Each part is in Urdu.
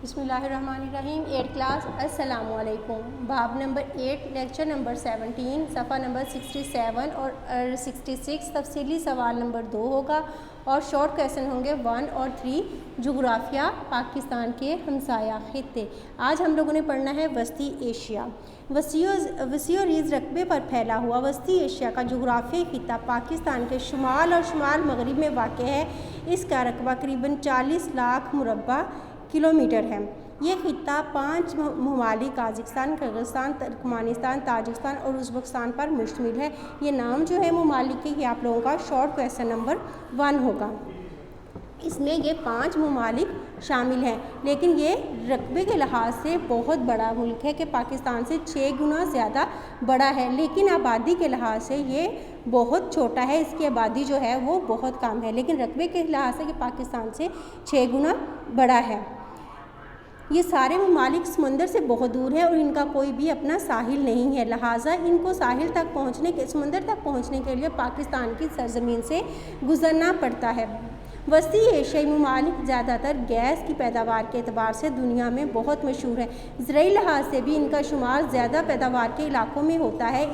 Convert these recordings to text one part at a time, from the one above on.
بسم اللہ الرحمن الرحیم. 8 کلاس. السلام علیکم. باب نمبر 8 لیکچر نمبر 17 صفحہ نمبر 67 اور 66. تفصیلی سوال نمبر 2 ہوگا اور شارٹ کویسچن ہوں گے 1 اور 3. جغرافیہ پاکستان کے ہمسایہ خطے. آج ہم لوگوں نے پڑھنا ہے وسطی ایشیا. وسیع و ریز رقبے پر پھیلا ہوا وسطی ایشیا کا جغرافیائی خطہ پاکستان کے شمال اور شمال مغرب میں واقع ہے. اس کا رقبہ قریباً 40 لاکھ مربع کلومیٹر ہے. یہ خطہ 5 ممالک قازقستان، قرغیزستان، ترکمانستان، تاجکستان اور ازبکستان پر مشتمل ہے. یہ نام جو ہے ممالک کے یہ آپ لوگوں کا شارٹ کویسچن نمبر 1 ہوگا. اس میں یہ 5 ممالک شامل ہیں، لیکن یہ رقبے کے لحاظ سے بہت بڑا ملک ہے کہ پاکستان سے 6 گنا زیادہ بڑا ہے، لیکن آبادی کے لحاظ سے یہ بہت چھوٹا ہے. اس کی آبادی جو ہے وہ بہت کم ہے، لیکن رقبے کے لحاظ سے یہ پاکستان سے 6 گنا بڑا ہے. یہ سارے ممالک سمندر سے بہت دور ہیں اور ان کا کوئی بھی اپنا ساحل نہیں ہے، لہٰذا ان کو سمندر تک پہنچنے کے لیے پاکستان کی سرزمین سے گزرنا پڑتا ہے. وسطی ایشیائی ممالک زیادہ تر گیس کی پیداوار کے اعتبار سے دنیا میں بہت مشہور ہیں. زرعی لحاظ سے بھی ان کا شمار زیادہ پیداوار کے علاقوں میں ہوتا ہے.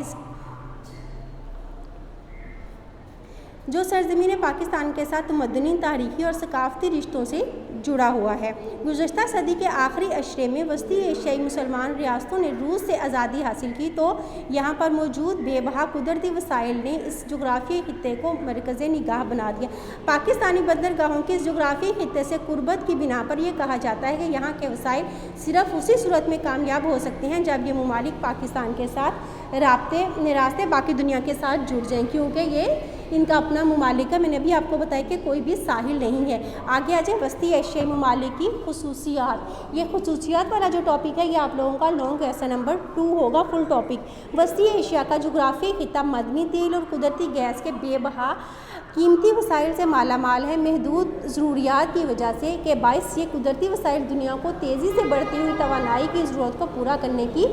جو سرزمین پاکستان کے ساتھ تمدنی، تاریخی اور ثقافتی رشتوں سے جڑا ہوا ہے. گزشتہ صدی کے آخری عشرے میں وسطی ایشیائی مسلمان ریاستوں نے روس سے آزادی حاصل کی تو یہاں پر موجود بے بہا قدرتی وسائل نے اس جغرافیائی خطے کو مرکز نگاہ بنا دیا. پاکستانی بندرگاہوں کے اس جغرافیائی خطے سے قربت کی بنا پر یہ کہا جاتا ہے کہ یہاں کے وسائل صرف اسی صورت میں کامیاب ہو سکتے ہیں جب یہ ممالک پاکستان کے ساتھ راستے باقی دنیا کے ساتھ جڑ جائیں، کیونکہ یہ ان کا اپنا ممالک ہے. میں نے ابھی آپ کو بتایا کہ کوئی بھی ساحل نہیں ہے. آگے آ جائیں وسطی ایشیائی ممالک کی خصوصیات. یہ خصوصیات والا جو ٹاپک ہے یہ آپ لوگوں کا لانگ کویسچن نمبر 2 ہوگا. فل ٹاپک وسطی ایشیا کا جغرافیائی خطہ معدنی تیل اور قدرتی گیس کے بے بہا قیمتی وسائل سے مالا مال ہے. محدود ضروریات کی وجہ سے کے باعث یہ قدرتی وسائل دنیا کو تیزی سے بڑھتی ہوئی توانائی کی ضرورت کو پورا کرنے کی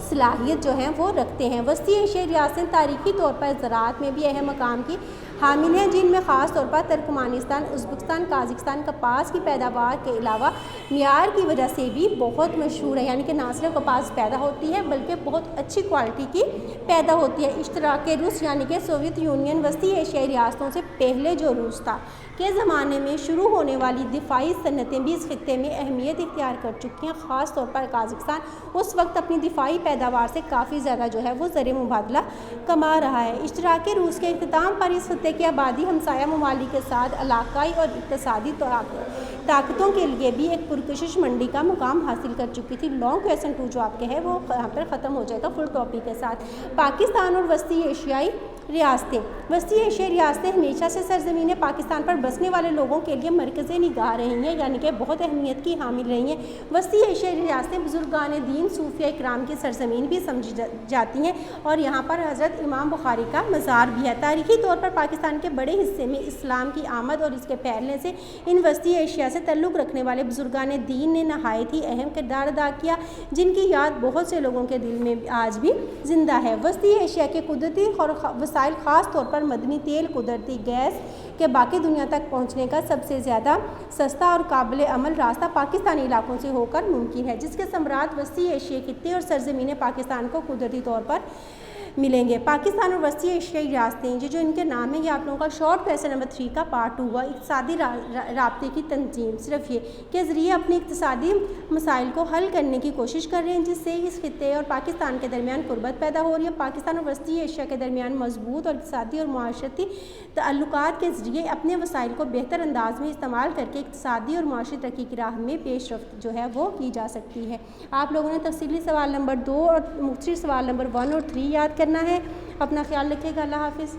صلاحیت جو ہے وہ رکھتے ہیں. وسطی ایشیائی ریاستیں تاریخی طور پر زراعت میں بھی اہم مقام کی حامل ہیں، جن میں خاص طور پر ترکمانستان، ازبکستان، قازقستان کپاس کی پیداوار کے علاوہ معیار کی وجہ سے بھی بہت مشہور ہے. یعنی کہ نہ صرف کپاس پیدا ہوتی ہے بلکہ بہت اچھی کوالٹی کی پیدا ہوتی ہے. اشتراک روس یعنی کہ سوویت یونین وسطی ایشیائی ریاستوں سے پہلے جو روس تھا کے زمانے میں شروع ہونے والی دفاعی صنعتیں بھی اس خطے میں اہمیت اختیار کر چکی ہیں. خاص طور پر قازقستان اس وقت اپنی دفاعی پیداوار سے کافی زیادہ جو ہے وہ زر مبادلہ کما رہا ہے. اشتراک روس کے اختتام پر اس خطے کی آبادی ہمسایہ ممالک کے ساتھ علاقائی اور اقتصادی طاقتوں کے لیے بھی ایک پرکشش منڈی کا مقام حاصل کر چکی تھی. لانگ کویسچن 2 جو آپ کے ہے وہ یہاں پر ختم ہو جائے گا فل ٹاپک کے ساتھ. پاکستان اور وسطی ایشیائی ریاستیں. وسطی ایشیائی ریاستیں ہمیشہ سے سرزمین پاکستان پر بسنے والے لوگوں کے لیے مرکز نگاہ رہی ہیں، یعنی کہ بہت اہمیت کی حامل رہی ہیں. وسطی ایشیائی ریاستیں بزرگان دین صوفیہ اکرام کی سرزمین بھی سمجھی جاتی ہیں اور یہاں پر حضرت امام بخاری کا مزار بھی ہے. تاریخی طور پر پاکستان کے بڑے حصے میں اسلام کی آمد اور اس کے پھیلنے سے ان وسطی ایشیا سے تعلق رکھنے والے بزرگان دین نے نہایت ہی اہم کردار ادا کیا، جن کی یاد بہت سے لوگوں کے دل میں آج بھی زندہ ہے. وسطی ایشیا کے قدرتی وسائل خاص طور پر معدنی تیل، قدرتی گیس کے باقی دنیا تک پہنچنے کا سب سے زیادہ سستا اور قابل عمل راستہ پاکستانی علاقوں سے ہو کر ممکن ہے، جس کے ثمرات وسطی ایشیائی خطے اور سرزمین پاکستان کو قدرتی طور پر ملیں گے. پاکستان اور وسطی ایشیائی ریاستیں یہ جو ان کے نام ہیں یہ آپ لوگوں کا شارٹ کویسچن نمبر 3 کا پارٹ 2 ہوا. اقتصادی رابطے کی تنظیم صرف یہ کے ذریعے اپنے اقتصادی مسائل کو حل کرنے کی کوشش کر رہے ہیں، جس سے اس خطے اور پاکستان کے درمیان قربت پیدا ہو رہی ہے. پاکستان اور وسطی ایشیا کے درمیان مضبوط اور اقتصادی اور معاشرتی تعلقات کے ذریعے اپنے وسائل کو بہتر انداز میں استعمال کر کے اقتصادی اور معاشی ترقی کی راہ میں پیش رفت جو ہے وہ کی جا سکتی ہے. آپ لوگوں نے تفصیلی سوال نمبر 2 اور مختصر سوال نمبر 1 اور 3 یاد کرنا ہے. اپنا خیال رکھیے گا. اللہ حافظ.